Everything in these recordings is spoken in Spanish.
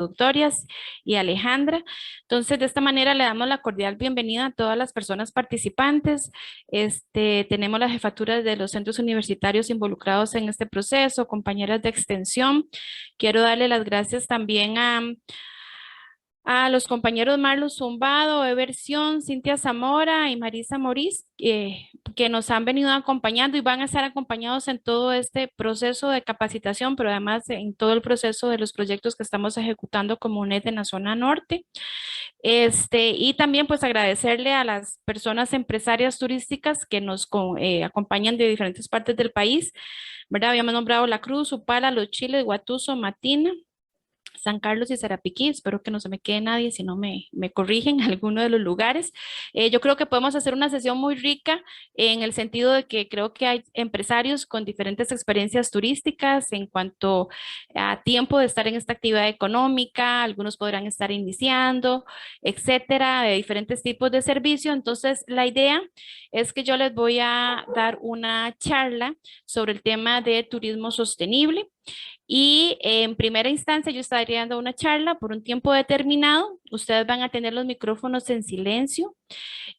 introductorias y Alejandra. Entonces, de esta manera le damos la cordial bienvenida a todas las personas participantes. Tenemos las jefaturas de los centros universitarios involucrados en este proceso, compañeras de extensión. Quiero darle las gracias también a los compañeros Marlos Zumbado, Eversion, Cintia Zamora y Marisa Moriz, que nos han venido acompañando y van a estar acompañados en todo este proceso de capacitación, pero además en todo el proceso de los proyectos que estamos ejecutando como UNED en la zona norte. Y también pues agradecerle a las personas empresarias turísticas que nos acompañan de diferentes partes del país, ¿verdad? Habíamos nombrado La Cruz, Upala, Los Chiles, Guatuso, Matina, San Carlos y Sarapiquí. Espero que no se me quede nadie, si no me corrigen alguno de los lugares. Yo creo que podemos hacer una sesión muy rica en el sentido de que creo que hay empresarios con diferentes experiencias turísticas en cuanto a tiempo de estar en esta actividad económica, algunos podrán estar iniciando, etcétera, de diferentes tipos de servicio. Entonces, la idea es que yo les voy a dar una charla sobre el tema de turismo sostenible. Y en primera instancia yo estaría dando una charla por un tiempo determinado. Ustedes van a tener los micrófonos en silencio.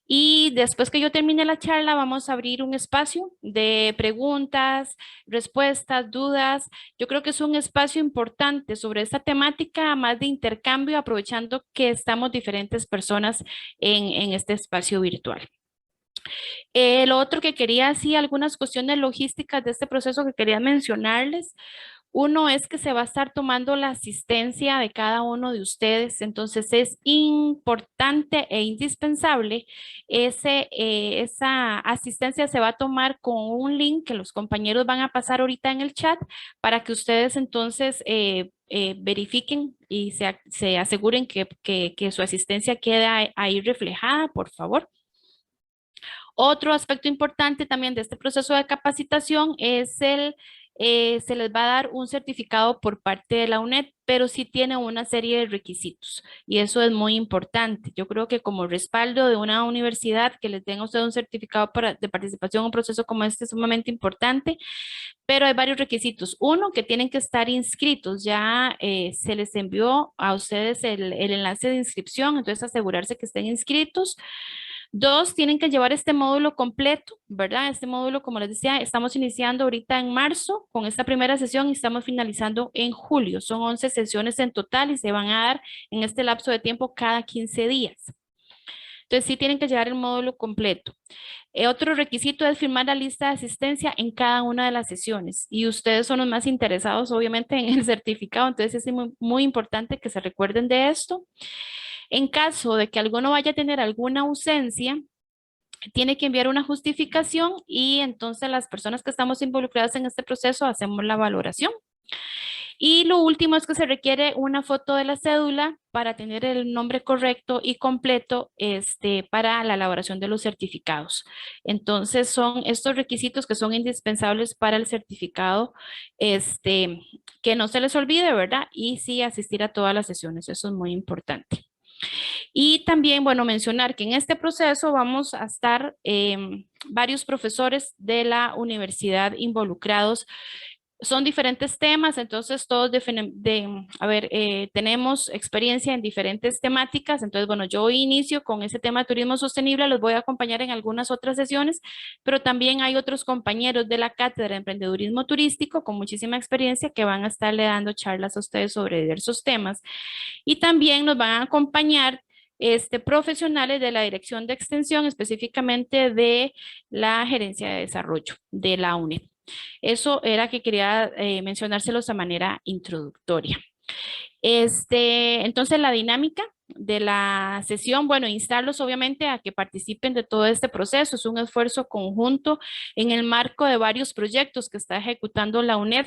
Y después que yo termine la charla, vamos a abrir un espacio de preguntas, respuestas, dudas. Yo creo que es un espacio importante sobre esta temática, más de intercambio, aprovechando que estamos diferentes personas en este espacio virtual. Lo otro que quería, sí, algunas cuestiones logísticas de este proceso que quería mencionarles. Uno es que se va a estar tomando la asistencia de cada uno de ustedes, entonces es importante e indispensable. Esa asistencia se va a tomar con un link que los compañeros van a pasar ahorita en el chat para que ustedes entonces verifiquen y se aseguren que su asistencia queda ahí reflejada, por favor. Otro aspecto importante también de este proceso de capacitación es se les va a dar un certificado por parte de la UNED, pero sí tiene una serie de requisitos y eso es muy importante. Yo creo que como respaldo de una universidad que les tenga a usted un certificado de participación en un proceso como este es sumamente importante, pero hay varios requisitos. Uno, que tienen que estar inscritos. Ya se les envió a ustedes el enlace de inscripción, entonces asegurarse que estén inscritos. Dos, tienen que llevar este módulo completo, ¿verdad? Este módulo, como les decía, estamos iniciando ahorita en marzo con esta primera sesión y estamos finalizando en julio. Son 11 sesiones en total y se van a dar en este lapso de tiempo cada 15 días. Entonces sí tienen que llevar el módulo completo. Otro requisito es firmar la lista de asistencia en cada una de las sesiones y ustedes son los más interesados obviamente en el certificado, entonces es muy, muy importante que se recuerden de esto. En caso de que alguno vaya a tener alguna ausencia, tiene que enviar una justificación y entonces las personas que estamos involucradas en este proceso hacemos la valoración. Y lo último es que se requiere una foto de la cédula para tener el nombre correcto y completo para la elaboración de los certificados. Entonces son estos requisitos que son indispensables para el certificado, que no se les olvide, ¿verdad? Y sí asistir a todas las sesiones, eso es muy importante. Y también, bueno, mencionar que en este proceso vamos a estar varios profesores de la universidad involucrados. Son diferentes temas, entonces todos tenemos experiencia en diferentes temáticas, entonces bueno, yo inicio con ese tema de turismo sostenible, los voy a acompañar en algunas otras sesiones, pero también hay otros compañeros de la cátedra de emprendedurismo turístico con muchísima experiencia que van a estarle dando charlas a ustedes sobre diversos temas y también nos van a acompañar profesionales de la Dirección de Extensión, específicamente de la Gerencia de Desarrollo de la UNED. Eso era que quería mencionárselos de manera introductoria. Entonces, la dinámica de la sesión, bueno, instarlos obviamente a que participen de todo este proceso. Es un esfuerzo conjunto en el marco de varios proyectos que está ejecutando la UNED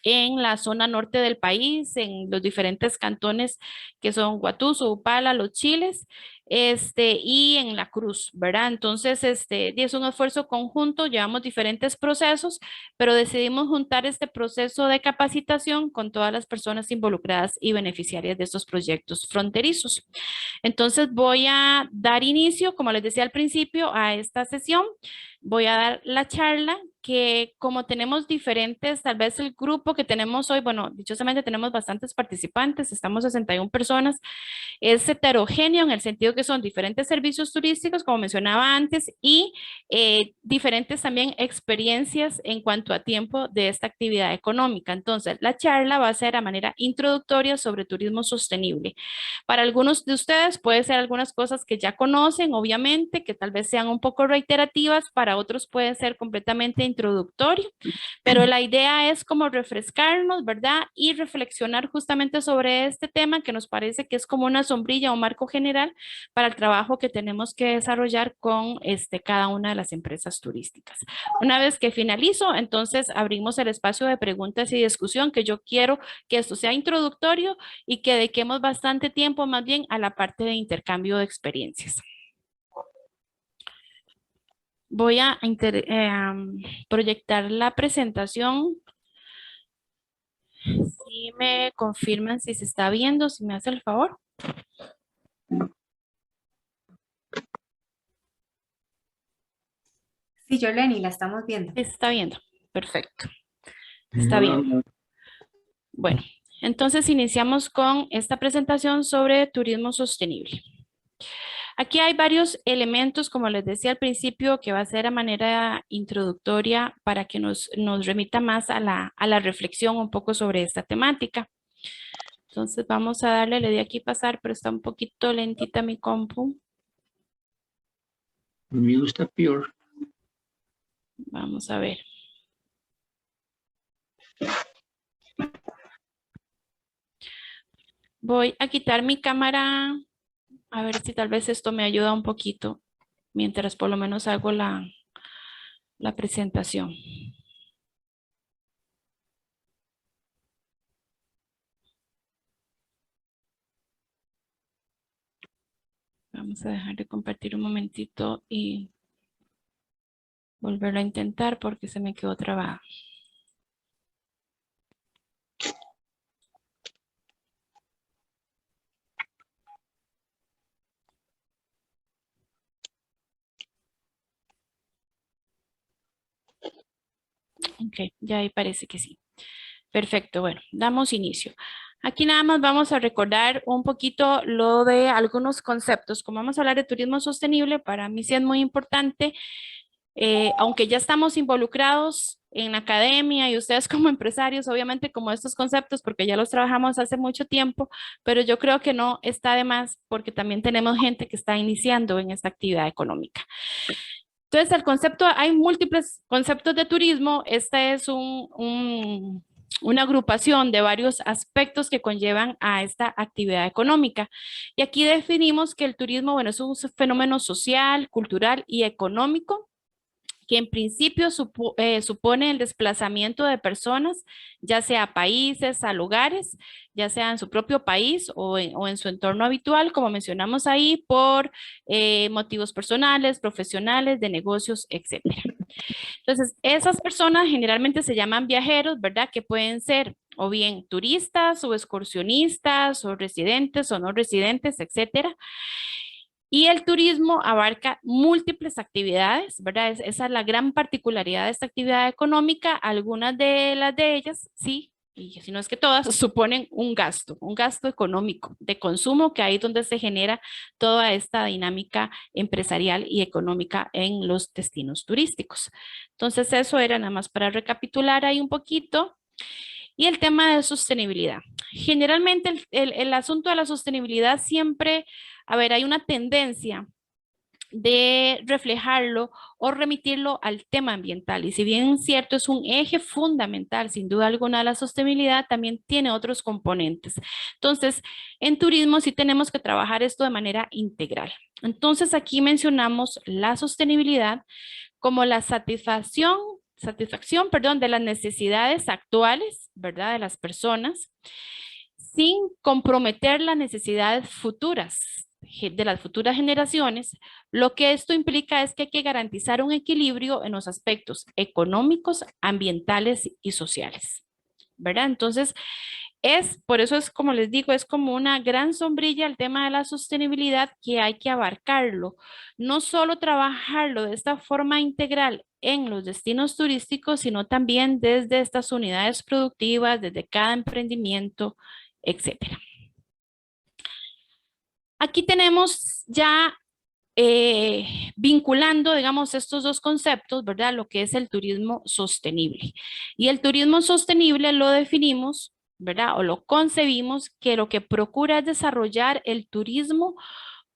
en la zona norte del país, en los diferentes cantones que son Guatuso, Upala, Los Chiles, y en la Cruz, ¿verdad? Entonces, es un esfuerzo conjunto, llevamos diferentes procesos, pero decidimos juntar este proceso de capacitación con todas las personas involucradas y beneficiarias de estos proyectos fronterizos. Entonces, voy a dar inicio, como les decía al principio, a esta sesión. Voy a dar la charla que como tenemos diferentes, tal vez el grupo que tenemos hoy, bueno, dichosamente tenemos bastantes participantes, estamos 61 personas, es heterogéneo en el sentido que son diferentes servicios turísticos, como mencionaba antes, y diferentes también experiencias en cuanto a tiempo de esta actividad económica. Entonces, la charla va a ser a manera introductoria sobre turismo sostenible. Para algunos de ustedes puede ser algunas cosas que ya conocen, obviamente, que tal vez sean un poco reiterativas, para otros puede ser completamente introductorio, pero la idea es como refrescarnos, ¿verdad? Y reflexionar justamente sobre este tema que nos parece que es como una sombrilla o marco general para el trabajo que tenemos que desarrollar con cada una de las empresas turísticas. Una vez que finalizo, entonces abrimos el espacio de preguntas y discusión, que yo quiero que esto sea introductorio y que dediquemos bastante tiempo más bien a la parte de intercambio de experiencias. Voy a proyectar la presentación. Si me confirman si se está viendo, si me hace el favor. Sí, Yoleni, la estamos viendo. Se está viendo. Perfecto. Está bien. Bueno, entonces iniciamos con esta presentación sobre turismo sostenible. Aquí hay varios elementos, como les decía al principio, que va a ser a manera introductoria para que nos remita más a la reflexión un poco sobre esta temática. Entonces vamos a darle, le di aquí pasar, pero está un poquito lentita mi compu. Me gusta peor. Vamos a ver. Voy a quitar mi cámara, a ver si tal vez esto me ayuda un poquito, mientras por lo menos hago la presentación. Vamos a dejar de compartir un momentito y volverlo a intentar porque se me quedó trabado. Ok, ya ahí parece que sí. Perfecto, bueno, damos inicio. Aquí nada más vamos a recordar un poquito lo de algunos conceptos. Como vamos a hablar de turismo sostenible, para mí sí es muy importante, aunque ya estamos involucrados en la academia y ustedes como empresarios, obviamente como estos conceptos, porque ya los trabajamos hace mucho tiempo, pero yo creo que no está de más porque también tenemos gente que está iniciando en esta actividad económica. Entonces, el concepto, hay múltiples conceptos de turismo. Esta es una agrupación de varios aspectos que conllevan a esta actividad económica. Y aquí definimos que el turismo, bueno, es un fenómeno social, cultural y económico que en principio supone el desplazamiento de personas, ya sea a países, a lugares, ya sea en su propio país o en su entorno habitual, como mencionamos ahí, por motivos personales, profesionales, de negocios, etcétera. Entonces, esas personas generalmente se llaman viajeros, ¿verdad? Que pueden ser o bien turistas o excursionistas o residentes o no residentes, etcétera. Y el turismo abarca múltiples actividades, ¿verdad? Esa es la gran particularidad de esta actividad económica. Algunas de las de ellas, sí, y si no es que todas, suponen un gasto económico de consumo, que ahí es donde se genera toda esta dinámica empresarial y económica en los destinos turísticos. Entonces, eso era nada más para recapitular ahí un poquito. Y el tema de sostenibilidad. Generalmente el asunto de la sostenibilidad siempre, a ver, hay una tendencia de reflejarlo o remitirlo al tema ambiental. Y si bien es cierto, es un eje fundamental, sin duda alguna, la sostenibilidad también tiene otros componentes. Entonces, en turismo sí tenemos que trabajar esto de manera integral. Entonces, aquí mencionamos la sostenibilidad como la satisfacción, perdón, de las necesidades actuales, ¿verdad? De las personas, sin comprometer las necesidades futuras de las futuras generaciones, lo que esto implica es que hay que garantizar un equilibrio en los aspectos económicos, ambientales y sociales, ¿verdad? Entonces, por eso es como les digo, es como una gran sombrilla el tema de la sostenibilidad que hay que abarcarlo, no solo trabajarlo de esta forma integral en los destinos turísticos, sino también desde estas unidades productivas, desde cada emprendimiento, etcétera. Aquí tenemos ya vinculando, digamos, estos dos conceptos, ¿verdad? Lo que es el turismo sostenible. Y el turismo sostenible lo definimos, ¿verdad? O lo concebimos que lo que procura es desarrollar el turismo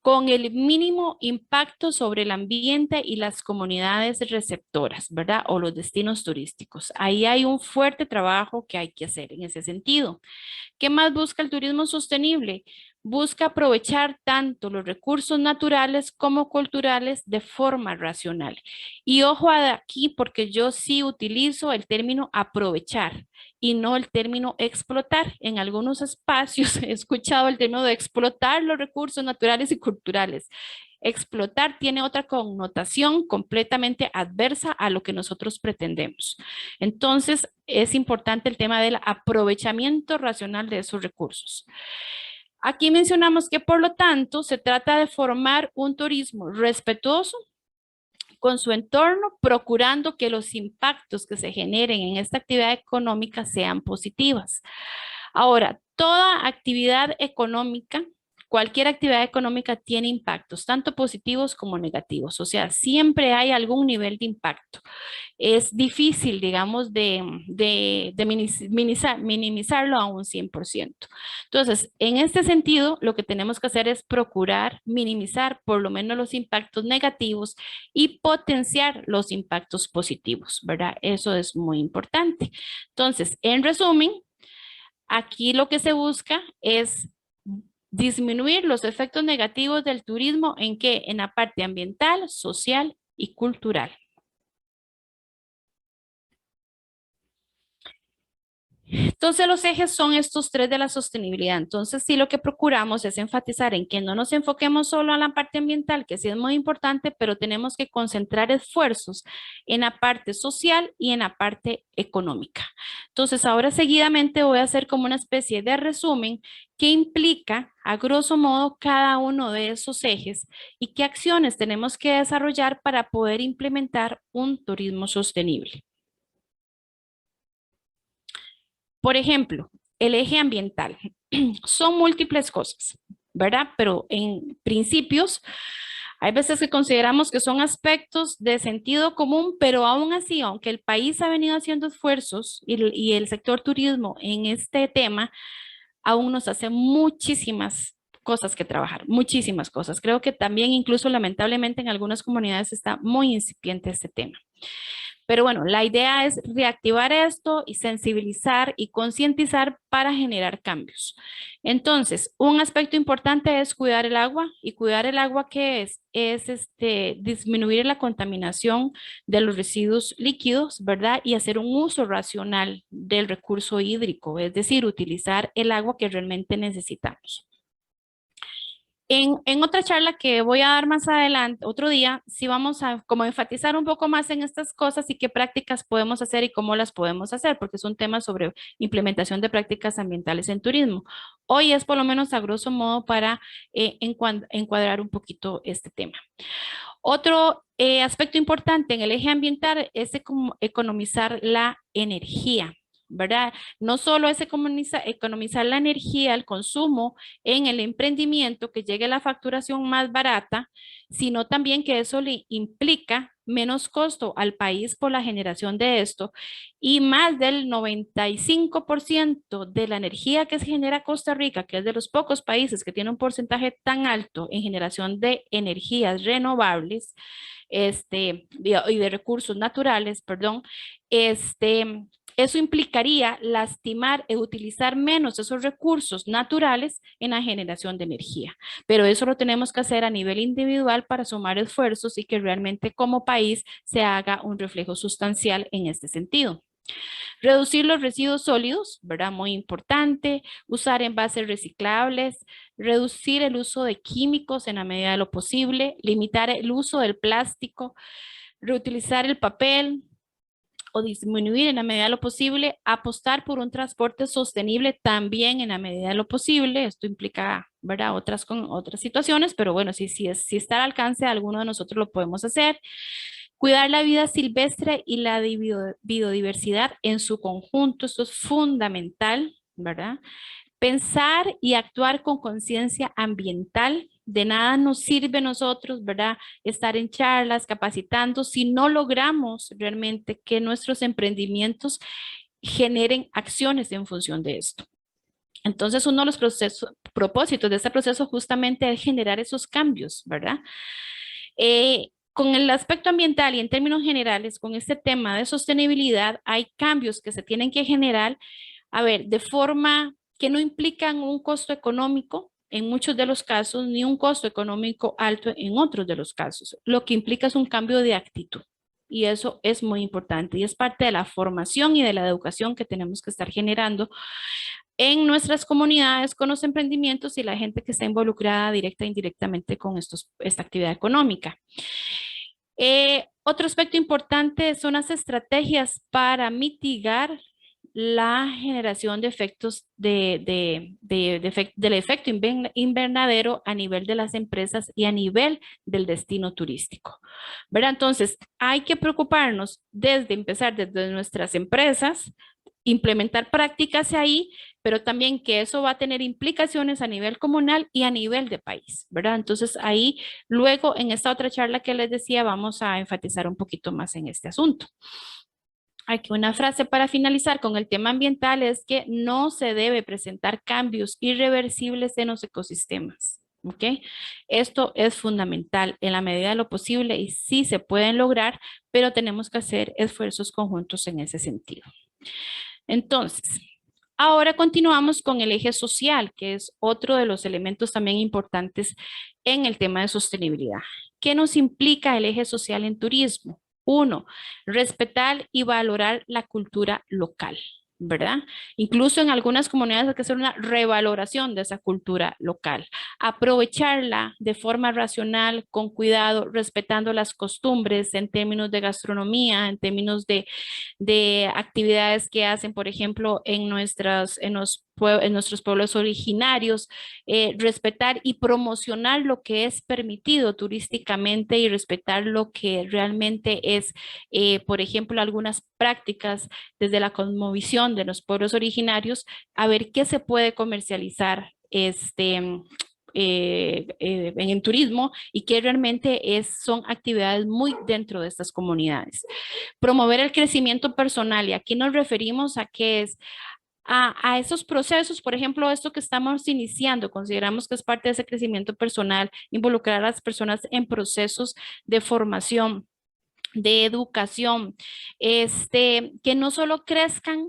con el mínimo impacto sobre el ambiente y las comunidades receptoras, ¿verdad? O los destinos turísticos. Ahí hay un fuerte trabajo que hay que hacer en ese sentido. ¿Qué más busca el turismo sostenible? Busca aprovechar tanto los recursos naturales como culturales de forma racional. Y ojo aquí porque yo sí utilizo el término aprovechar y no el término explotar. En algunos espacios he escuchado el término de explotar los recursos naturales y culturales. Explotar tiene otra connotación completamente adversa a lo que nosotros pretendemos. Entonces, es importante el tema del aprovechamiento racional de esos recursos. Aquí mencionamos que, por lo tanto, se trata de formar un turismo respetuoso con su entorno, procurando que los impactos que se generen en esta actividad económica sean positivas. Ahora, toda actividad económica, cualquier actividad económica tiene impactos, tanto positivos como negativos, o sea, siempre hay algún nivel de impacto. Es difícil, digamos, de minimizarlo a un 100%. Entonces, en este sentido, lo que tenemos que hacer es procurar minimizar por lo menos los impactos negativos y potenciar los impactos positivos, ¿verdad? Eso es muy importante. Entonces, en resumen, aquí lo que se busca es disminuir los efectos negativos del turismo en qué? En la parte ambiental, social y cultural. Entonces los ejes son estos tres de la sostenibilidad. Entonces sí lo que procuramos es enfatizar en que no nos enfoquemos solo a la parte ambiental, que sí es muy importante, pero tenemos que concentrar esfuerzos en la parte social y en la parte económica. Entonces ahora seguidamente voy a hacer como una especie de resumen que implica a grosso modo cada uno de esos ejes y qué acciones tenemos que desarrollar para poder implementar un turismo sostenible. Por ejemplo, el eje ambiental. Son múltiples cosas, ¿verdad? Pero en principios, hay veces que consideramos que son aspectos de sentido común, pero aún así, aunque el país ha venido haciendo esfuerzos y el sector turismo en este tema, aún nos hace muchísimas cosas que trabajar, muchísimas cosas. Creo que también incluso lamentablemente en algunas comunidades está muy incipiente este tema. Pero bueno, la idea es reactivar esto y sensibilizar y concientizar para generar cambios. Entonces, un aspecto importante es cuidar el agua. ¿Y cuidar el agua qué es? Es disminuir la contaminación de los residuos líquidos, ¿verdad? Y hacer un uso racional del recurso hídrico, es decir, utilizar el agua que realmente necesitamos. En otra charla que voy a dar más adelante, otro día, sí vamos a como enfatizar un poco más en estas cosas y qué prácticas podemos hacer y cómo las podemos hacer, porque es un tema sobre implementación de prácticas ambientales en turismo. Hoy es por lo menos a grosso modo para encuadrar un poquito este tema. Otro aspecto importante en el eje ambiental es economizar la energía, ¿verdad? No solo es economizar la energía, el consumo en el emprendimiento, que llegue la facturación más barata, sino también que eso le implica menos costo al país por la generación de esto y más del 95% de la energía que se genera Costa Rica, que es de los pocos países que tiene un porcentaje tan alto en generación de energías renovables, y de recursos naturales, perdón, eso implicaría lastimar e utilizar menos esos recursos naturales en la generación de energía. Pero eso lo tenemos que hacer a nivel individual para sumar esfuerzos y que realmente como país se haga un reflejo sustancial en este sentido. Reducir los residuos sólidos, ¿verdad? Muy importante. Usar envases reciclables. Reducir el uso de químicos en la medida de lo posible. Limitar el uso del plástico. Reutilizar el papel o disminuir en la medida de lo posible. Apostar por un transporte sostenible también en la medida de lo posible. Esto implica, ¿verdad? Otras situaciones, pero bueno, si está al alcance de alguno de nosotros lo podemos hacer. Cuidar la vida silvestre y la biodiversidad en su conjunto, esto es fundamental, ¿verdad? Pensar y actuar con conciencia ambiental. De nada nos sirve a nosotros, ¿verdad? Estar en charlas, capacitando, si no logramos realmente que nuestros emprendimientos generen acciones en función de esto. Entonces, uno de los propósitos de este proceso justamente es generar esos cambios, ¿verdad? Con el aspecto ambiental y en términos generales, con este tema de sostenibilidad, hay cambios que se tienen que generar, a ver, de forma que no implican un costo económico en muchos de los casos, ni un costo económico alto en otros de los casos. Lo que implica es un cambio de actitud. Y eso es muy importante y es parte de la formación y de la educación que tenemos que estar generando en nuestras comunidades con los emprendimientos y la gente que está involucrada directa e indirectamente con esta actividad económica. Otro aspecto importante son las estrategias para mitigar la generación de efectos del efecto invernadero a nivel de las empresas y a nivel del destino turístico. ¿Verdad? Entonces, hay que preocuparnos empezar desde nuestras empresas, implementar prácticas ahí, pero también que eso va a tener implicaciones a nivel comunal y a nivel de país, ¿verdad? Entonces ahí luego en esta otra charla que les decía vamos a enfatizar un poquito más en este asunto. Aquí una frase para finalizar con el tema ambiental es que no se debe presentar cambios irreversibles en los ecosistemas. ¿Ok? Esto es fundamental en la medida de lo posible y sí se pueden lograr, pero tenemos que hacer esfuerzos conjuntos en ese sentido. Entonces, ahora continuamos con el eje social, que es otro de los elementos también importantes en el tema de sostenibilidad. ¿Qué nos implica el eje social en turismo? Uno, respetar y valorar la cultura local, ¿verdad? Incluso en algunas comunidades hay que hacer una revaloración de esa cultura local, aprovecharla de forma racional, con cuidado, respetando las costumbres en términos de gastronomía, en términos de actividades que hacen, por ejemplo, en nuestros pueblos originarios, respetar y promocionar lo que es permitido turísticamente y respetar lo que realmente es, por ejemplo, algunas prácticas desde la cosmovisión de los pueblos originarios, a ver qué se puede comercializar en el turismo y que realmente son actividades muy dentro de estas comunidades. Promover el crecimiento personal y aquí nos referimos a qué es a esos procesos, por ejemplo, esto que estamos iniciando, consideramos que es parte de ese crecimiento personal, involucrar a las personas en procesos de formación, de educación, que no solo crezcan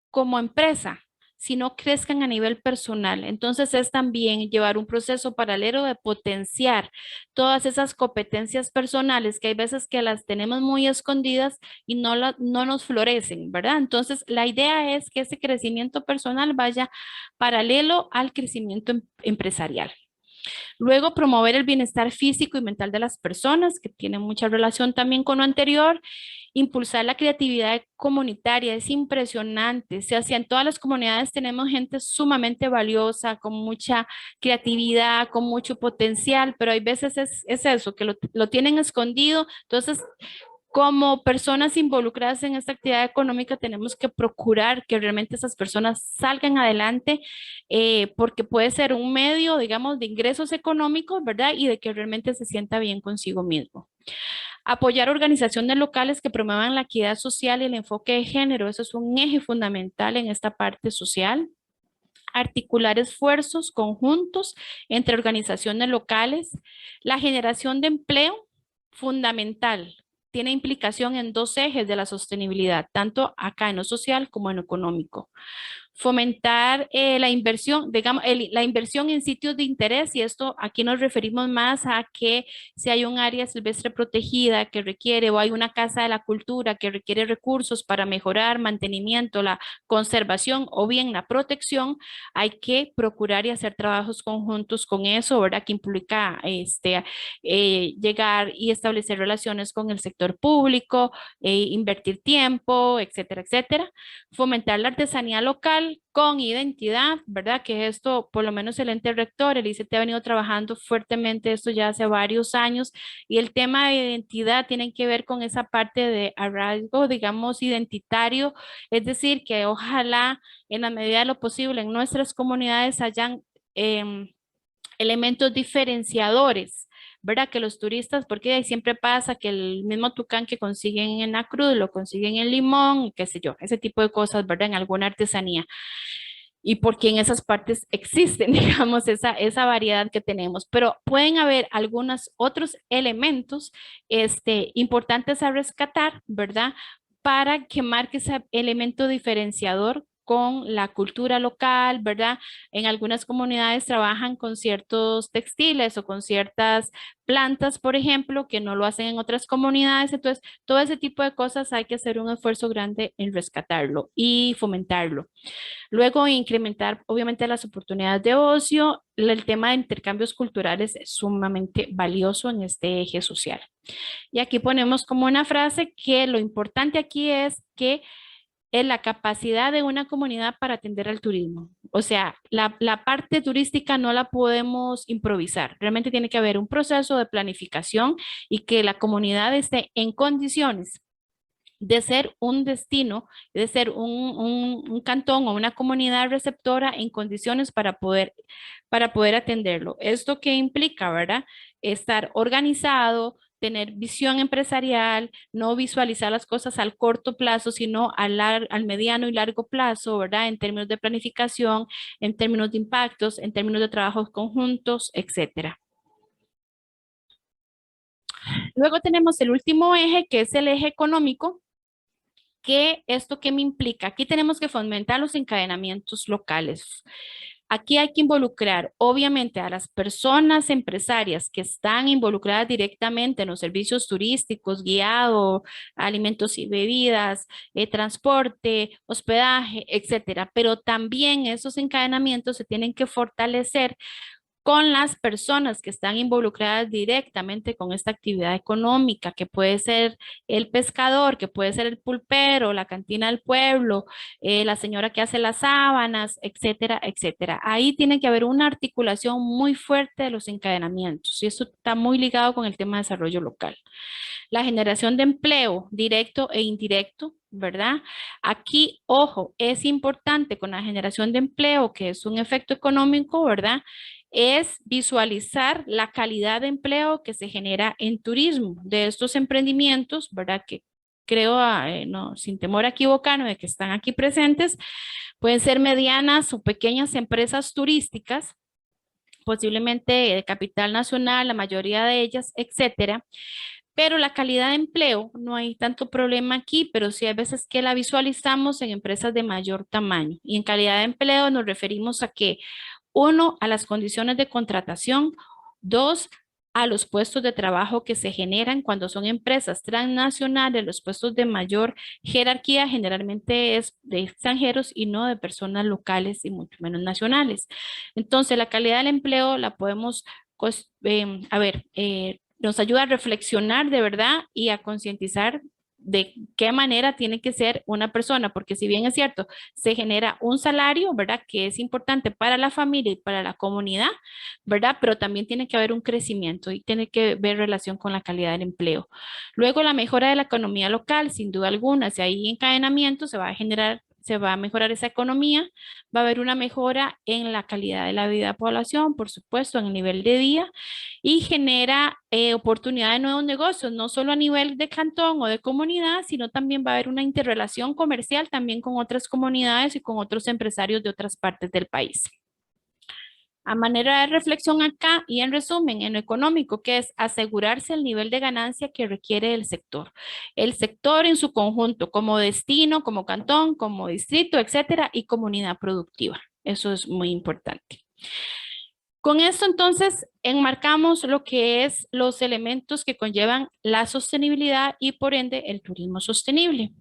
como empresa, sino crezcan a nivel personal. Entonces es también llevar un proceso paralelo de potenciar todas esas competencias personales que hay veces que las tenemos muy escondidas y no nos florecen, ¿verdad? Entonces la idea es que ese crecimiento personal vaya paralelo al crecimiento empresarial. Luego, promover el bienestar físico y mental de las personas, que tiene mucha relación también con lo anterior. Impulsar la creatividad comunitaria, es impresionante. O sea, si en todas las comunidades tenemos gente sumamente valiosa, con mucha creatividad, con mucho potencial, pero hay veces es eso, que lo tienen escondido. Entonces, como personas involucradas en esta actividad económica tenemos que procurar que realmente esas personas salgan adelante porque puede ser un medio, digamos, de ingresos económicos, ¿verdad? Y de que realmente se sienta bien consigo mismo. Apoyar organizaciones locales que promuevan la equidad social y el enfoque de género, eso es un eje fundamental en esta parte social. Articular esfuerzos conjuntos entre organizaciones locales. La generación de empleo, fundamental, tiene implicación en dos ejes de la sostenibilidad, tanto acá en lo social como en lo económico. Fomentar la inversión, digamos, la inversión en sitios de interés, y esto aquí nos referimos más a que si hay un área silvestre protegida que requiere o hay una casa de la cultura que requiere recursos para mejorar mantenimiento, la conservación o bien la protección, hay que procurar y hacer trabajos conjuntos con eso, ¿verdad? Que implica llegar y establecer relaciones con el sector público, invertir tiempo, etcétera, etcétera. Fomentar la artesanía local con identidad, ¿verdad? Que esto, por lo menos el ente rector, el ICT ha venido trabajando fuertemente esto ya hace varios años, y el tema de identidad tiene que ver con esa parte de arraigo, digamos, identitario, es decir, que ojalá en la medida de lo posible en nuestras comunidades hayan elementos diferenciadores, ¿verdad? Que los turistas, porque ahí siempre pasa que el mismo tucán que consiguen en la cruz, lo consiguen en Limón, qué sé yo, ese tipo de cosas, ¿verdad? En alguna artesanía. Y porque en esas partes existen, digamos, esa variedad que tenemos. Pero pueden haber algunos otros elementos importantes a rescatar, ¿verdad? Para que marque ese elemento diferenciador con la cultura local, ¿verdad? En algunas comunidades trabajan con ciertos textiles o con ciertas plantas, por ejemplo, que no lo hacen en otras comunidades. Entonces, todo ese tipo de cosas hay que hacer un esfuerzo grande en rescatarlo y fomentarlo. Luego, incrementar obviamente las oportunidades de ocio. El tema de intercambios culturales es sumamente valioso en este eje social. Y aquí ponemos como una frase que lo importante aquí es que es la capacidad de una comunidad para atender al turismo. O sea, la parte turística no la podemos improvisar. Realmente tiene que haber un proceso de planificación y que la comunidad esté en condiciones de ser un destino, de ser un cantón o una comunidad receptora en condiciones para poder atenderlo. ¿Esto qué implica, verdad? Estar organizado, tener visión empresarial, no visualizar las cosas al corto plazo, sino al mediano y largo plazo, ¿verdad? En términos de planificación, en términos de impactos, en términos de trabajos conjuntos, etcétera. Luego tenemos el último eje, que es el eje económico. ¿Esto qué me implica? Aquí tenemos que fomentar los encadenamientos locales. Aquí hay que involucrar, obviamente, a las personas empresarias que están involucradas directamente en los servicios turísticos, guiado, alimentos y bebidas, transporte, hospedaje, etcétera. Pero también esos encadenamientos se tienen que fortalecer con las personas que están involucradas directamente con esta actividad económica, que puede ser el pescador, que puede ser el pulpero, la cantina del pueblo, la señora que hace las sábanas, etcétera, etcétera. Ahí tiene que haber una articulación muy fuerte de los encadenamientos, y eso está muy ligado con el tema de desarrollo local. La generación de empleo directo e indirecto, ¿verdad? Aquí, ojo, es importante con la generación de empleo, que es un efecto económico, ¿verdad? Es visualizar la calidad de empleo que se genera en turismo de estos emprendimientos, ¿verdad? Que creo, no, sin temor a equivocarme, de que están aquí presentes, pueden ser medianas o pequeñas empresas turísticas, posiblemente de capital nacional, la mayoría de ellas, etcétera. Pero la calidad de empleo, no hay tanto problema aquí, pero sí hay veces que la visualizamos en empresas de mayor tamaño. Y en calidad de empleo nos referimos a que, uno, a las condiciones de contratación; dos, a los puestos de trabajo que se generan cuando son empresas transnacionales. Los puestos de mayor jerarquía generalmente es de extranjeros y no de personas locales y mucho menos nacionales. Entonces, la calidad del empleo la podemos, nos ayuda a reflexionar de verdad y a concientizar de qué manera tiene que ser una persona, porque si bien es cierto, se genera un salario, ¿verdad? Que es importante para la familia y para la comunidad, ¿verdad? Pero también tiene que haber un crecimiento y tiene que ver relación con la calidad del empleo. Luego, la mejora de la economía local, sin duda alguna, si hay encadenamiento, se va a mejorar esa economía, va a haber una mejora en la calidad de la vida de la población, por supuesto, en el nivel de vida, y genera oportunidad de nuevos negocios, no solo a nivel de cantón o de comunidad, sino también va a haber una interrelación comercial también con otras comunidades y con otros empresarios de otras partes del país. A manera de reflexión acá y en resumen, en lo económico, que es asegurarse el nivel de ganancia que requiere el sector en su conjunto, como destino, como cantón, como distrito, etcétera, y comunidad productiva. Eso es muy importante. Con esto entonces enmarcamos lo que es los elementos que conllevan la sostenibilidad y por ende el turismo sostenible.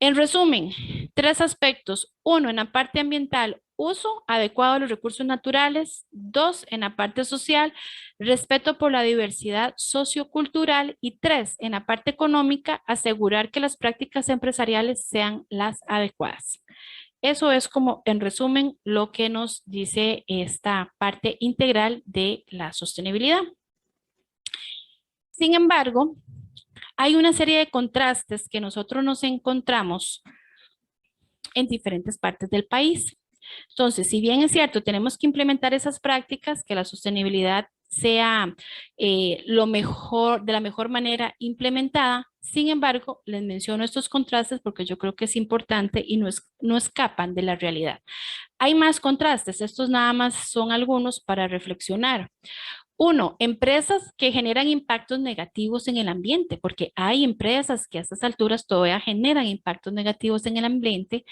En resumen, tres aspectos. Uno, en la parte ambiental, uso adecuado de los recursos naturales. Dos, en la parte social, respeto por la diversidad sociocultural. Y tres, en la parte económica, asegurar que las prácticas empresariales sean las adecuadas. Eso es como, en resumen, lo que nos dice esta parte integral de la sostenibilidad. Sin embargo, hay una serie de contrastes que nosotros nos encontramos en diferentes partes del país. Entonces, si bien es cierto, tenemos que implementar esas prácticas, que la sostenibilidad sea lo mejor, de la mejor manera implementada. Sin embargo, les menciono estos contrastes porque yo creo que es importante y no escapan de la realidad. Hay más contrastes, estos nada más son algunos para reflexionar. Uno, empresas que generan impactos negativos en el ambiente, porque hay empresas que a estas alturas todavía generan impactos negativos en el ambiente,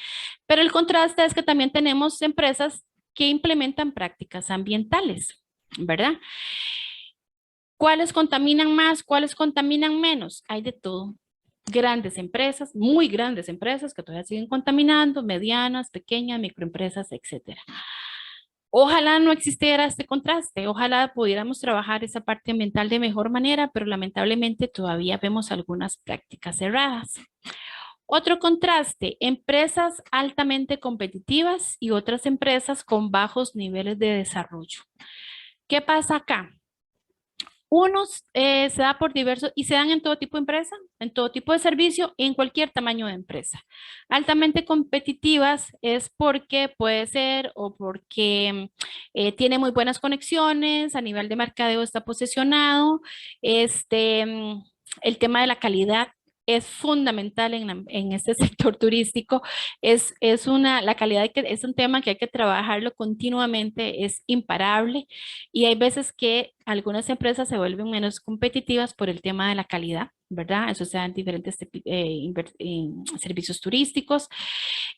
pero el contraste es que también tenemos empresas que implementan prácticas ambientales, ¿verdad? ¿Cuáles contaminan más? ¿Cuáles contaminan menos? Hay de todo. Grandes empresas, muy grandes empresas que todavía siguen contaminando, medianas, pequeñas, microempresas, etcétera. Ojalá no existiera este contraste, ojalá pudiéramos trabajar esa parte ambiental de mejor manera, pero lamentablemente todavía vemos algunas prácticas erradas. Otro contraste, empresas altamente competitivas y otras empresas con bajos niveles de desarrollo. ¿Qué pasa acá? Unos se da por diversos y se dan en todo tipo de empresa, en todo tipo de servicio, en cualquier tamaño de empresa. Altamente competitivas es porque puede ser o porque tiene muy buenas conexiones, a nivel de mercadeo está posicionado, el tema de la calidad es fundamental en este sector turístico. La calidad es un tema que hay que trabajarlo continuamente, es imparable y hay veces que algunas empresas se vuelven menos competitivas por el tema de la calidad, ¿verdad? Eso se da en diferentes servicios turísticos.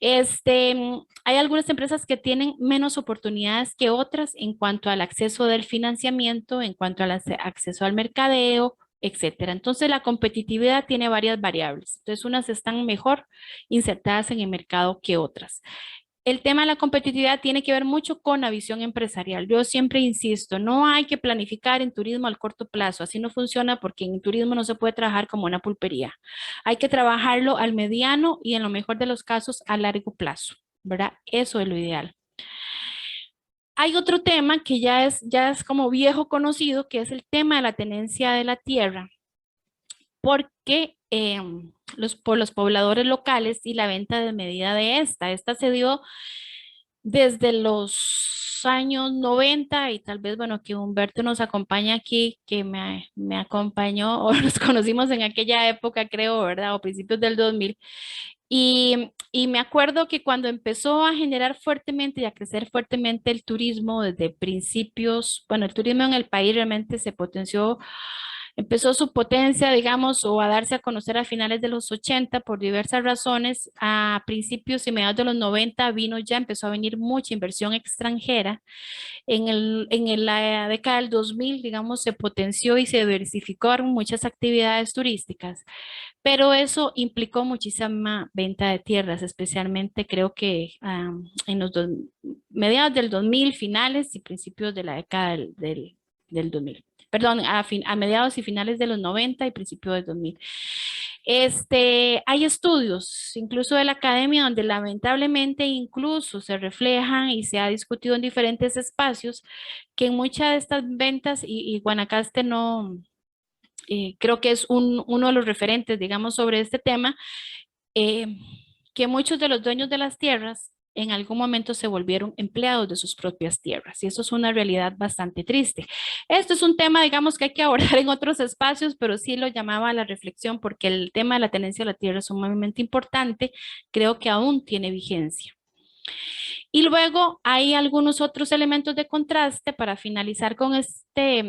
Hay algunas empresas que tienen menos oportunidades que otras en cuanto al acceso del financiamiento, en cuanto al acceso al mercadeo, etcétera. Entonces, la competitividad tiene varias variables. Entonces, unas están mejor insertadas en el mercado que otras. El tema de la competitividad tiene que ver mucho con la visión empresarial. Yo siempre insisto, no hay que planificar en turismo al corto plazo. Así no funciona porque en turismo no se puede trabajar como una pulpería. Hay que trabajarlo al mediano y en lo mejor de los casos a largo plazo, ¿verdad? Eso es lo ideal. Hay otro tema que ya es como viejo conocido, que es el tema de la tenencia de la tierra, porque por los pobladores locales y la venta de medida de esta. Esta se dio desde los años 90 y tal vez, bueno, que Humberto nos acompaña aquí, que me acompañó o nos conocimos en aquella época, creo, ¿verdad? O principios del 2000. Y me acuerdo que cuando empezó a generar fuertemente y a crecer fuertemente el turismo desde principios, bueno, el turismo en el país realmente se potenció, empezó su potencia, digamos, o a darse a conocer a finales de los 80 por diversas razones. A principios y mediados de los 90 empezó a venir mucha inversión extranjera. La década del 2000, digamos, se potenció y se diversificaron muchas actividades turísticas, pero eso implicó muchísima venta de tierras, especialmente creo que en los mediados del 2000, finales y principios de la década del 2000. Perdón, a mediados y finales de los 90 y principios del 2000. Hay estudios, incluso de la academia, donde lamentablemente incluso se reflejan y se ha discutido en diferentes espacios que en muchas de estas ventas, y Guanacaste no, creo que es uno de los referentes, digamos, sobre este tema, eh, que muchos de los dueños de las tierras en algún momento se volvieron empleados de sus propias tierras y eso es una realidad bastante triste. Esto es un tema, digamos, que hay que abordar en otros espacios, pero sí lo llamaba a la reflexión porque el tema de la tenencia de la tierra es sumamente importante, creo que aún tiene vigencia. Y luego hay algunos otros elementos de contraste para finalizar con este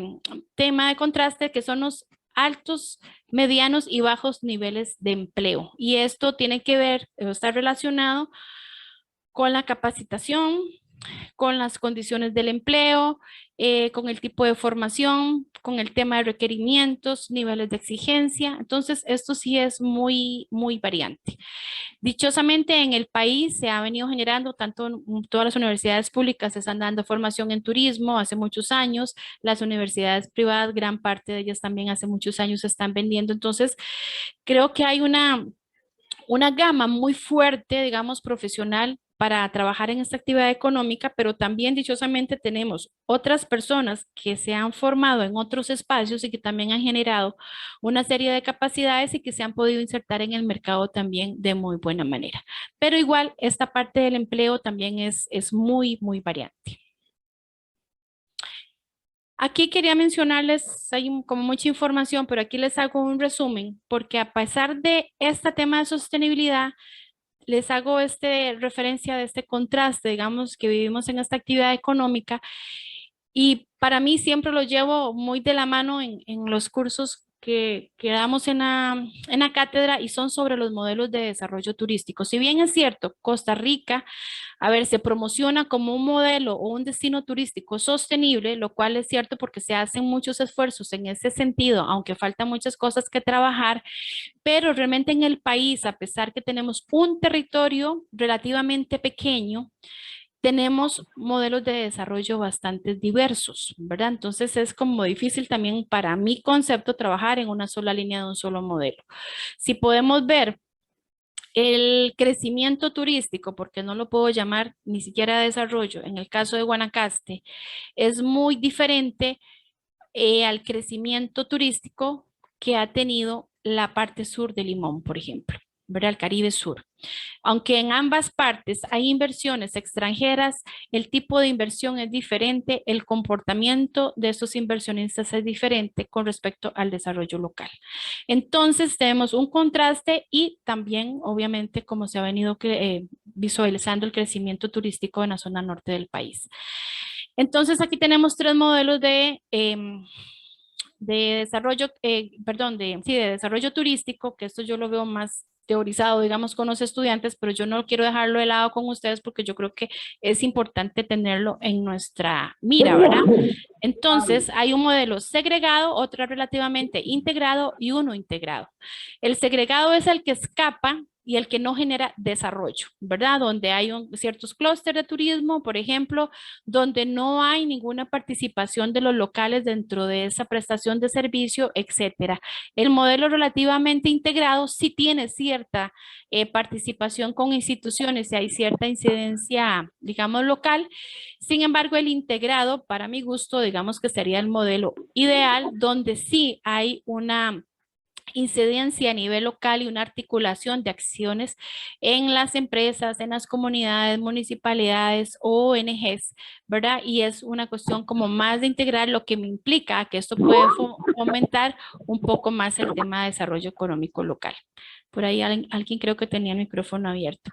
tema de contraste, que son los altos, medianos y bajos niveles de empleo. Y esto tiene que ver, está relacionado con la capacitación, con las condiciones del empleo, con el tipo de formación, con el tema de requerimientos, niveles de exigencia. Entonces, esto sí es muy, muy variante. Dichosamente, en el país se ha venido generando, tanto todas las universidades públicas están dando formación en turismo hace muchos años, las universidades privadas, gran parte de ellas también hace muchos años están vendiendo. Entonces, creo que hay una gama muy fuerte, digamos, profesional para trabajar en esta actividad económica, pero también dichosamente tenemos otras personas que se han formado en otros espacios y que también han generado una serie de capacidades y que se han podido insertar en el mercado también de muy buena manera. Pero igual, esta parte del empleo también es muy, muy variante. Aquí quería mencionarles, hay como mucha información, pero aquí les hago un resumen, porque a pesar de este tema de sostenibilidad, les hago referencia de este contraste, digamos, que vivimos en esta actividad económica y para mí siempre lo llevo muy de la mano en los cursos que damos en la cátedra y son sobre los modelos de desarrollo turístico. Si bien es cierto, Costa Rica, a ver, se promociona como un modelo o un destino turístico sostenible, lo cual es cierto porque se hacen muchos esfuerzos en ese sentido, aunque faltan muchas cosas que trabajar, pero realmente en el país, a pesar que tenemos un territorio relativamente pequeño, tenemos modelos de desarrollo bastante diversos, ¿verdad? Entonces es como difícil también para mi concepto trabajar en una sola línea de un solo modelo. Si podemos ver el crecimiento turístico, porque no lo puedo llamar ni siquiera desarrollo, en el caso de Guanacaste, es muy diferente al crecimiento turístico que ha tenido la parte sur de Limón, por ejemplo, ¿verdad? El Caribe Sur. Aunque en ambas partes hay inversiones extranjeras, el tipo de inversión es diferente, el comportamiento de estos inversionistas es diferente con respecto al desarrollo local. Entonces tenemos un contraste y también, obviamente, como se ha venido visualizando el crecimiento turístico en la zona norte del país. Entonces aquí tenemos tres modelos de desarrollo, perdón, sí, de desarrollo turístico, que esto yo lo veo más teorizado, digamos, con los estudiantes, pero yo no quiero dejarlo de lado con ustedes porque yo creo que es importante tenerlo en nuestra mira, ¿verdad? Entonces, hay un modelo segregado, otro relativamente integrado y uno integrado. El segregado es el que escapa y el que no genera desarrollo, ¿verdad? Donde hay ciertos clústeres de turismo, por ejemplo, donde no hay ninguna participación de los locales dentro de esa prestación de servicio, etcétera. El modelo relativamente integrado sí tiene cierta participación con instituciones y hay cierta incidencia, digamos, local. Sin embargo, el integrado, para mi gusto, digamos que sería el modelo ideal, donde sí hay una incidencia a nivel local y una articulación de acciones en las empresas, en las comunidades, municipalidades, ONGs, ¿verdad? Y es una cuestión como más de integrar, lo que me implica que esto puede fomentar un poco más el tema de desarrollo económico local. Por ahí alguien creo que tenía el micrófono abierto.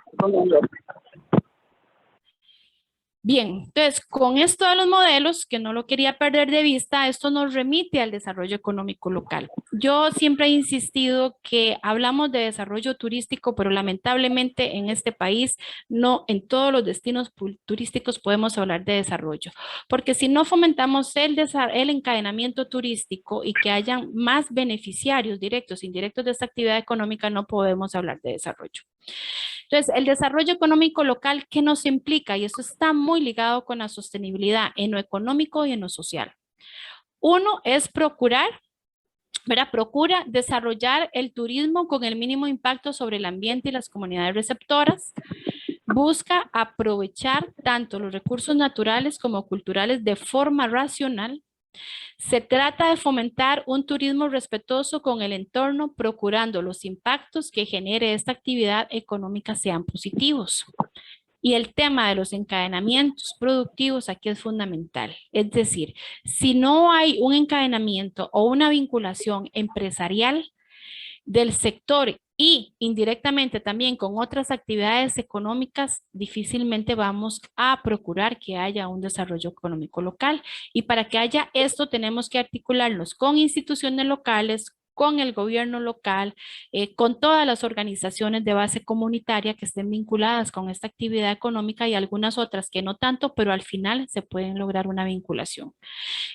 Bien, entonces con esto de los modelos, que no lo quería perder de vista, esto nos remite al desarrollo económico local. Yo siempre he insistido que hablamos de desarrollo turístico, pero lamentablemente en este país no en todos los destinos turísticos podemos hablar de desarrollo, porque si no fomentamos el encadenamiento turístico y que hayan más beneficiarios directos e indirectos de esta actividad económica, no podemos hablar de desarrollo. Entonces, el desarrollo económico local, ¿qué nos implica? Y eso está muy ligado con la sostenibilidad en lo económico y en lo social. Uno es procurar, ¿verdad? Procura desarrollar el turismo con el mínimo impacto sobre el ambiente y las comunidades receptoras. Busca aprovechar tanto los recursos naturales como culturales de forma racional. Se trata de fomentar un turismo respetuoso con el entorno, procurando los impactos que genere esta actividad económica sean positivos. Y el tema de los encadenamientos productivos aquí es fundamental. Es decir, si no hay un encadenamiento o una vinculación empresarial del sector y indirectamente también con otras actividades económicas, difícilmente vamos a procurar que haya un desarrollo económico local. Y para que haya esto, tenemos que articularnos con instituciones locales, con el gobierno local, con todas las organizaciones de base comunitaria que estén vinculadas con esta actividad económica y algunas otras que no tanto, pero al final se pueden lograr una vinculación.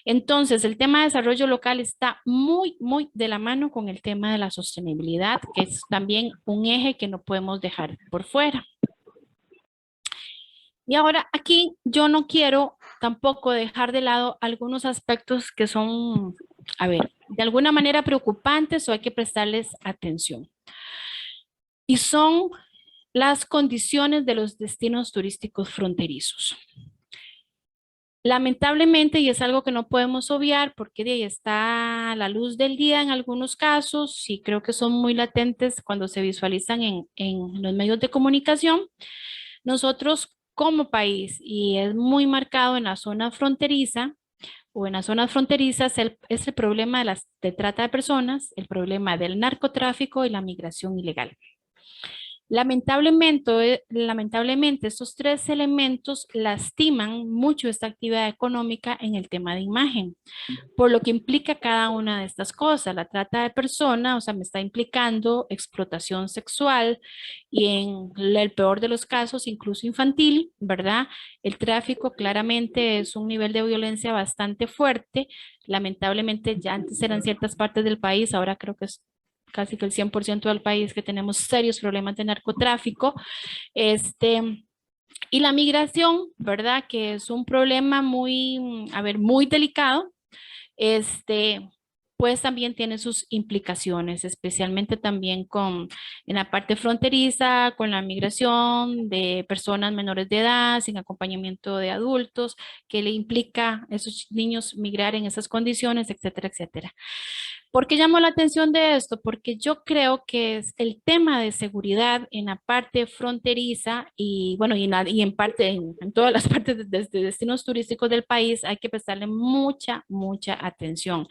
Entonces, el tema de desarrollo local está muy de la mano con el tema de la sostenibilidad, que es también un eje que no podemos dejar por fuera. Y ahora aquí yo no quiero tampoco dejar de lado algunos aspectos que son, a ver, de alguna manera preocupantes o hay que prestarles atención. Y son las condiciones de los destinos turísticos fronterizos. Lamentablemente, y es algo que no podemos obviar porque de ahí está a la luz del día en algunos casos y creo que son muy latentes cuando se visualizan en los medios de comunicación, nosotros como país, y es muy marcado en la zona fronteriza o en las zonas fronterizas, es el problema de trata de personas, el problema del narcotráfico y la migración ilegal. Lamentablemente, estos tres elementos lastiman mucho esta actividad económica en el tema de imagen, por lo que implica cada una de estas cosas. La trata de personas, o sea, me está implicando explotación sexual y en el peor de los casos, incluso infantil, ¿verdad? El tráfico claramente es un nivel de violencia bastante fuerte. Lamentablemente, ya antes eran ciertas partes del país, ahora creo que es casi que el 100% del país que tenemos serios problemas de narcotráfico. Y la migración, ¿verdad? Que es un problema muy, a ver, muy delicado, pues también tiene sus implicaciones, especialmente también en la parte fronteriza, con la migración de personas menores de edad, sin acompañamiento de adultos, que le implica a esos niños migrar en esas condiciones, etcétera, etcétera. ¿Por qué llamo la atención de esto? Porque yo creo que es el tema de seguridad en la parte fronteriza y bueno, y en parte, en todas las partes de destinos turísticos del país hay que prestarle mucha atención.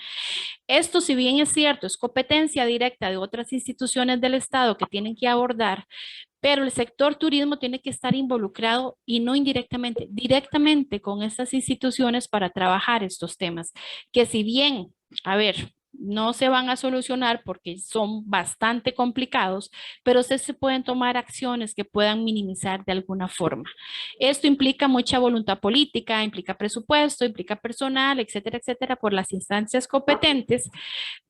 Esto, si bien es cierto, es competencia directa de otras instituciones del Estado que tienen que abordar, pero el sector turismo tiene que estar involucrado y no indirectamente, directamente con estas instituciones para trabajar estos temas, que si bien, a ver, no se van a solucionar porque son bastante complicados, pero sí se pueden tomar acciones que puedan minimizar de alguna forma. Esto implica mucha voluntad política, implica presupuesto, implica personal, etcétera, etcétera, por las instancias competentes,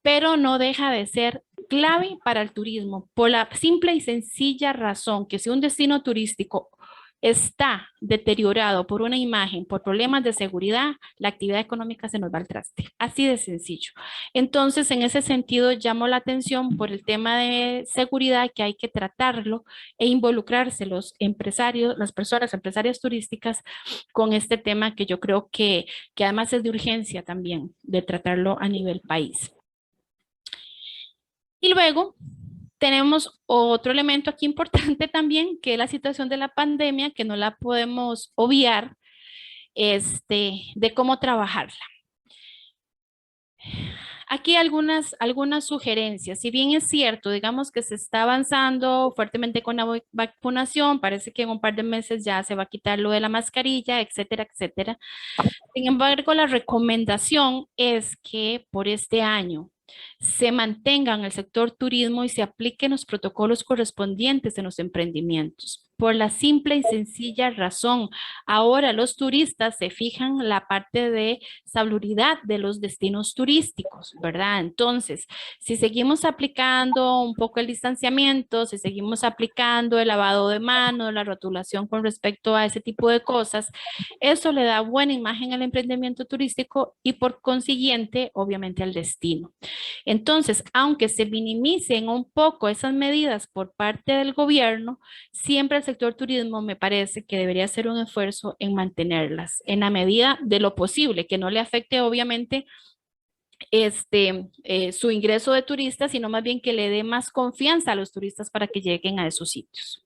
pero no deja de ser clave para el turismo por la simple y sencilla razón que si un destino turístico está deteriorado por una imagen, por problemas de seguridad, la actividad económica se nos va al traste. Así de sencillo. Entonces, en ese sentido, llamo la atención por el tema de seguridad que hay que tratarlo e involucrarse los empresarios, las personas empresarias turísticas con este tema que yo creo que además es de urgencia también de tratarlo a nivel país. Y luego tenemos otro elemento aquí importante también, que es la situación de la pandemia, que no la podemos obviar, de cómo trabajarla. Aquí algunas sugerencias. Si bien es cierto, digamos que se está avanzando fuertemente con la vacunación, parece que en un par de meses ya se va a quitar lo de la mascarilla, etcétera, etcétera. Sin embargo, la recomendación es que por este año se mantenga en el sector turismo y se apliquen los protocolos correspondientes en los emprendimientos. Por la simple y sencilla razón, ahora los turistas se fijan la parte de salubridad de los destinos turísticos, ¿verdad? Entonces, si seguimos aplicando un poco el distanciamiento, si seguimos aplicando el lavado de manos, la rotulación con respecto a ese tipo de cosas, eso le da buena imagen al emprendimiento turístico y por consiguiente, obviamente, al destino. Entonces, aunque se minimicen un poco esas medidas por parte del gobierno, siempre el sector turismo me parece que debería hacer un esfuerzo en mantenerlas en la medida de lo posible, que no le afecte obviamente su ingreso de turistas, sino más bien que le dé más confianza a los turistas para que lleguen a esos sitios.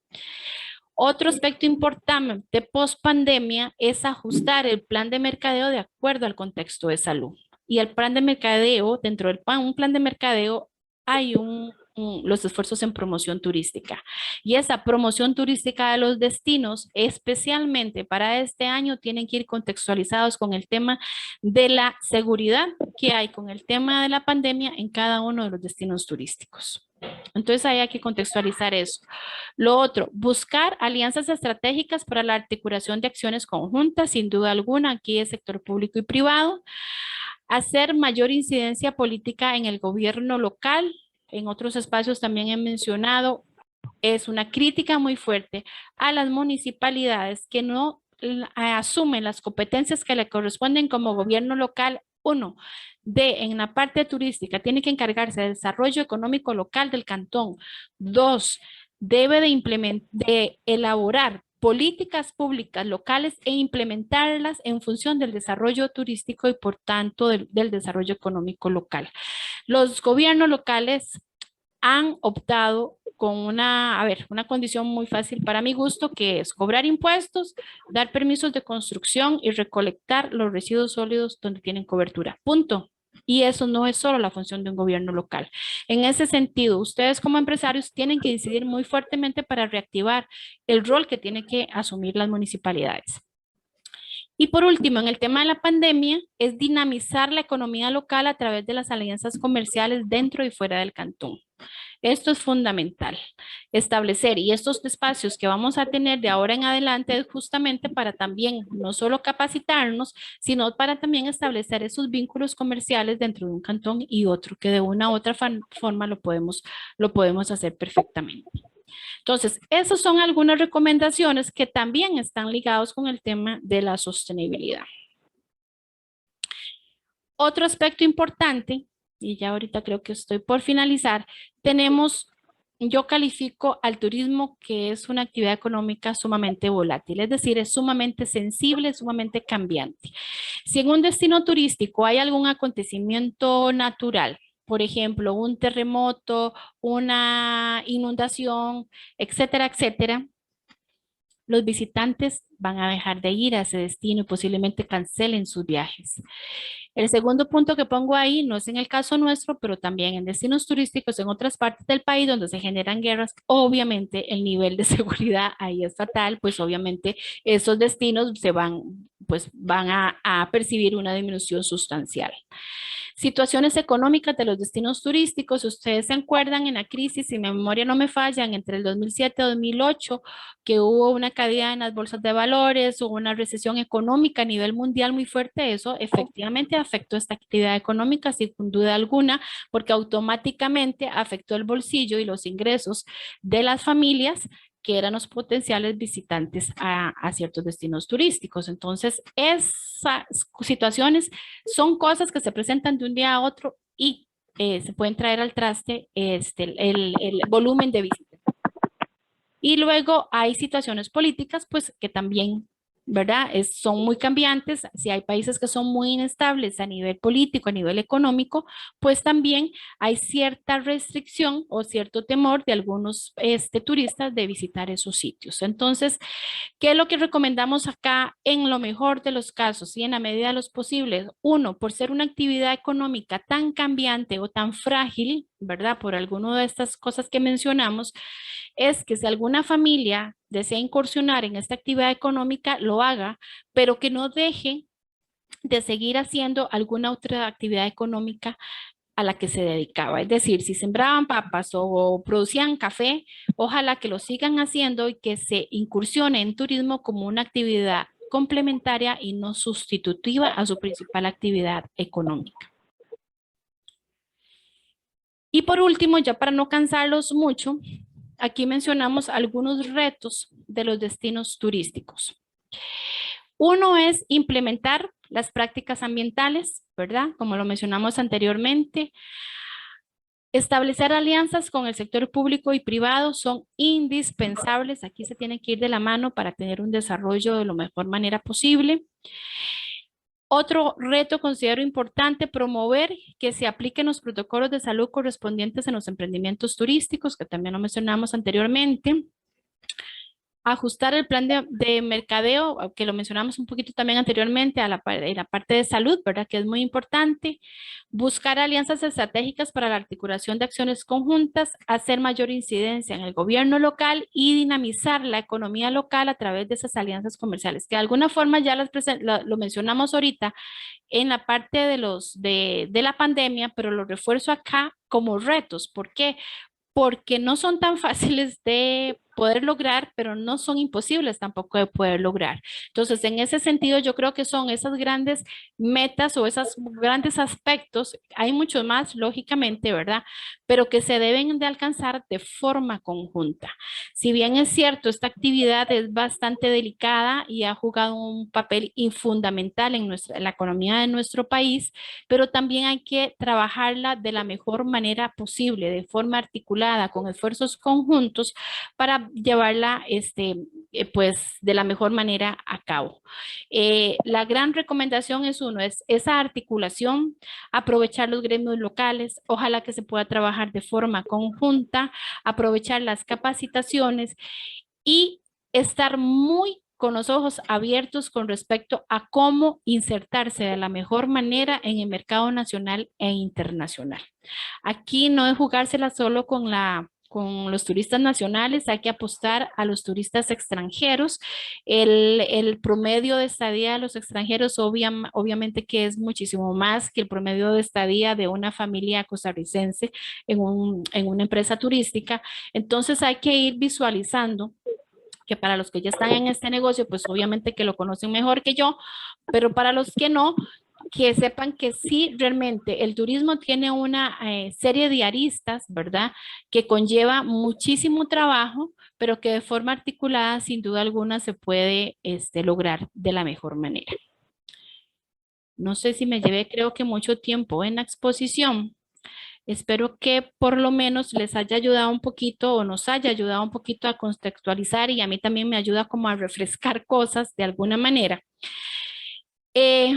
Otro aspecto importante post pandemia es ajustar el plan de mercadeo de acuerdo al contexto de salud. Y el plan de mercadeo, dentro del un plan de mercadeo hay los esfuerzos en promoción turística. Y esa promoción turística de los destinos, especialmente para este año, tienen que ir contextualizados con el tema de la seguridad que hay con el tema de la pandemia en cada uno de los destinos turísticos. Entonces ahí hay que contextualizar eso. Lo otro, buscar alianzas estratégicas para la articulación de acciones conjuntas, sin duda alguna, aquí es sector público y privado. Hacer mayor incidencia política en el gobierno local. En otros espacios también he mencionado, es una crítica muy fuerte a las municipalidades que no asumen las competencias que le corresponden como gobierno local. Uno, en la parte turística, tiene que encargarse del desarrollo económico local del cantón. Dos, debe de elaborar políticas públicas locales e implementarlas en función del desarrollo turístico y por tanto del desarrollo económico local. Los gobiernos locales han optado con una condición muy fácil para mi gusto, que es cobrar impuestos, dar permisos de construcción y recolectar los residuos sólidos donde tienen cobertura. Punto. Y eso no es solo la función de un gobierno local. En ese sentido, ustedes como empresarios tienen que incidir muy fuertemente para reactivar el rol que tienen que asumir las municipalidades. Y por último, en el tema de la pandemia, es dinamizar la economía local a través de las alianzas comerciales dentro y fuera del cantón. Esto es fundamental, establecer, y estos espacios que vamos a tener de ahora en adelante es justamente para también no solo capacitarnos, sino para también establecer esos vínculos comerciales dentro de un cantón y otro, que de una u otra forma lo podemos hacer perfectamente. Entonces, esas son algunas recomendaciones que también están ligados con el tema de la sostenibilidad. Otro aspecto importante, y ya ahorita creo que estoy por finalizar, yo califico al turismo que es una actividad económica sumamente volátil, es decir, es sumamente sensible, sumamente cambiante. Si en un destino turístico hay algún acontecimiento natural, por ejemplo, un terremoto, una inundación, etcétera, etcétera, los visitantes van a dejar de ir a ese destino y posiblemente cancelen sus viajes. El segundo punto que pongo ahí, no es en el caso nuestro, pero también en destinos turísticos en otras partes del país donde se generan guerras, obviamente el nivel de seguridad ahí es fatal, pues obviamente esos destinos van a percibir una disminución sustancial. Situaciones económicas de los destinos turísticos, ustedes se acuerdan en la crisis, si mi memoria no me fallan, entre el 2007 y 2008, que hubo una caída en las bolsas de valores, hubo una recesión económica a nivel mundial muy fuerte, eso efectivamente afectó esta actividad económica sin duda alguna, porque automáticamente afectó el bolsillo y los ingresos de las familias que eran los potenciales visitantes a ciertos destinos turísticos. Entonces, esas situaciones son cosas que se presentan de un día a otro y se pueden traer al traste el volumen de visitas. Y luego hay situaciones políticas, pues que también, ¿verdad? Son muy cambiantes. Si hay países que son muy inestables a nivel político, a nivel económico, pues también hay cierta restricción o cierto temor de algunos turistas de visitar esos sitios. Entonces, ¿qué es lo que recomendamos acá en lo mejor de los casos y en la medida de los posibles? Uno, por ser una actividad económica tan cambiante o tan frágil, ¿verdad? Por alguna de estas cosas que mencionamos, es que si alguna familia desea incursionar en esta actividad económica, lo haga, pero que no deje de seguir haciendo alguna otra actividad económica a la que se dedicaba. Es decir, si sembraban papas o producían café, ojalá que lo sigan haciendo y que se incursione en turismo como una actividad complementaria y no sustitutiva a su principal actividad económica. Y por último, ya para no cansarlos mucho, aquí mencionamos algunos retos de los destinos turísticos. Uno es implementar las prácticas ambientales, ¿verdad? Como lo mencionamos anteriormente. Establecer alianzas con el sector público y privado son indispensables. Aquí se tiene que ir de la mano para tener un desarrollo de la mejor manera posible. Otro reto considero importante, promover que se apliquen los protocolos de salud correspondientes en los emprendimientos turísticos, que también lo mencionamos anteriormente. ajustar el plan de mercadeo, que lo mencionamos un poquito también anteriormente, en la parte de salud, ¿verdad? Que es muy importante. Buscar alianzas estratégicas para la articulación de acciones conjuntas, hacer mayor incidencia en el gobierno local y dinamizar la economía local a través de esas alianzas comerciales, que de alguna forma ya lo mencionamos ahorita en la parte de la pandemia, pero lo refuerzo acá como retos. ¿Por qué? Porque no son tan fáciles de poder lograr, pero no son imposibles tampoco de poder lograr. Entonces, en ese sentido, yo creo que son esas grandes metas o esos grandes aspectos, hay muchos más, lógicamente, ¿verdad? Pero que se deben de alcanzar de forma conjunta. Si bien es cierto, esta actividad es bastante delicada y ha jugado un papel fundamental en la economía de nuestro país, pero también hay que trabajarla de la mejor manera posible, de forma articulada, con esfuerzos conjuntos para llevarla, pues, de la mejor manera a cabo. La gran recomendación es uno, es esa articulación, aprovechar los gremios locales, ojalá que se pueda trabajar de forma conjunta, aprovechar las capacitaciones y estar muy con los ojos abiertos con respecto a cómo insertarse de la mejor manera en el mercado nacional e internacional. Aquí no es jugársela solo con los turistas nacionales, hay que apostar a los turistas extranjeros. El promedio de estadía de los extranjeros obviamente que es muchísimo más que el promedio de estadía de una familia costarricense en una empresa turística. Entonces hay que ir visualizando que para los que ya están en este negocio, pues obviamente que lo conocen mejor que yo, pero para los que no, que sepan que sí, realmente el turismo tiene una serie de aristas, ¿verdad? Que conlleva muchísimo trabajo, pero que de forma articulada, sin duda alguna, se puede lograr de la mejor manera. No sé si me llevé, creo que mucho tiempo en la exposición. Espero que por lo menos les haya ayudado un poquito o nos haya ayudado un poquito a contextualizar y a mí también me ayuda como a refrescar cosas de alguna manera. Eh,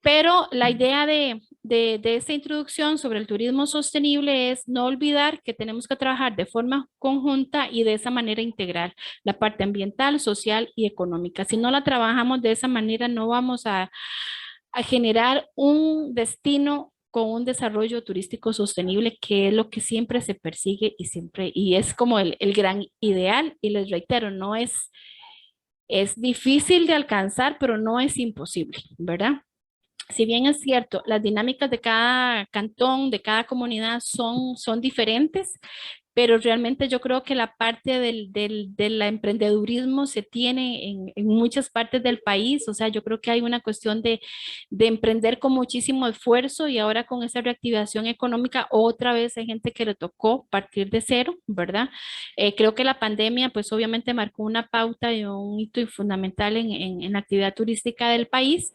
pero la idea de esta introducción sobre el turismo sostenible es no olvidar que tenemos que trabajar de forma conjunta y de esa manera integral, la parte ambiental, social y económica. Si no la trabajamos de esa manera, no vamos a generar un destino con un desarrollo turístico sostenible, que es lo que siempre se persigue y es como el gran ideal. Y les reitero, es difícil de alcanzar, pero no es imposible, ¿verdad? Si bien es cierto, las dinámicas de cada cantón, de cada comunidad son diferentes, pero realmente yo creo que la parte del emprendedurismo se tiene en muchas partes del país, o sea, yo creo que hay una cuestión de emprender con muchísimo esfuerzo y ahora con esa reactivación económica, otra vez hay gente que le tocó partir de cero, ¿verdad? Creo que la pandemia, pues obviamente marcó una pauta y un hito fundamental en la actividad turística del país.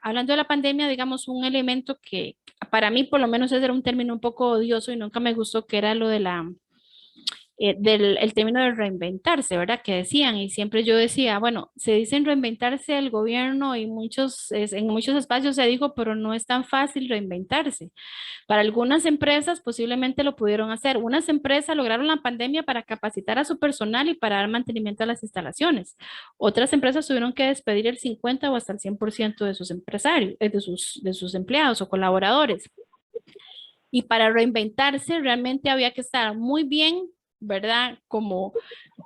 Hablando de la pandemia, digamos, un elemento que para mí por lo menos ese era un término un poco odioso y nunca me gustó, que era lo de del el término de reinventarse, ¿verdad? Que decían, y siempre yo decía, bueno, se dicen reinventarse el gobierno y en muchos espacios se dijo, pero no es tan fácil reinventarse. Para algunas empresas posiblemente lo pudieron hacer. Unas empresas lograron la pandemia para capacitar a su personal y para dar mantenimiento a las instalaciones. Otras empresas tuvieron que despedir el 50 o hasta el 100% de sus empresarios, de sus empleados o colaboradores. Y para reinventarse realmente había que estar muy bien, ¿verdad? Como,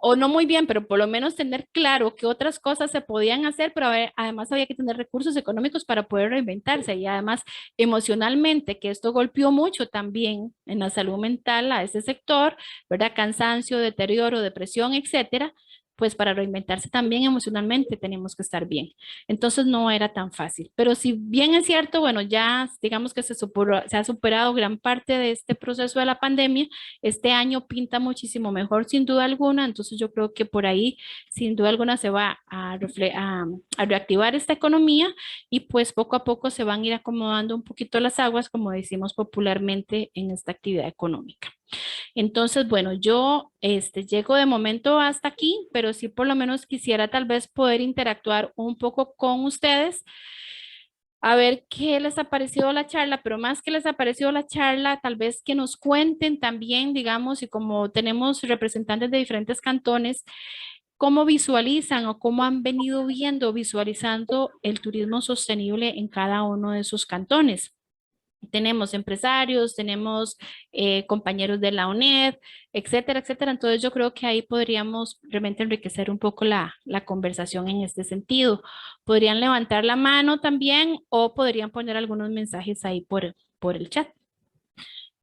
o no muy bien, pero por lo menos tener claro que otras cosas se podían hacer, pero además había que tener recursos económicos para poder reinventarse y además emocionalmente, que esto golpeó mucho también en la salud mental a ese sector, ¿verdad? Cansancio, deterioro, depresión, etcétera. Pues para reinventarse también emocionalmente tenemos que estar bien. Entonces no era tan fácil. Pero si bien es cierto, bueno, ya digamos que se ha superado gran parte de este proceso de la pandemia, este año pinta muchísimo mejor sin duda alguna, entonces yo creo que por ahí sin duda alguna se va a reactivar esta economía y pues poco a poco se van a ir acomodando un poquito las aguas, como decimos popularmente en esta actividad económica. Entonces, bueno, yo llego de momento hasta aquí, pero sí por lo menos quisiera tal vez poder interactuar un poco con ustedes a ver qué les ha parecido la charla, pero más que les ha parecido la charla, tal vez que nos cuenten también, digamos, y como tenemos representantes de diferentes cantones, cómo visualizan o cómo han venido viendo, visualizando el turismo sostenible en cada uno de sus cantones. Tenemos empresarios, tenemos compañeros de la UNED, etcétera, etcétera. Entonces yo creo que ahí podríamos realmente enriquecer un poco la conversación en este sentido. Podrían levantar la mano también o podrían poner algunos mensajes ahí por el chat.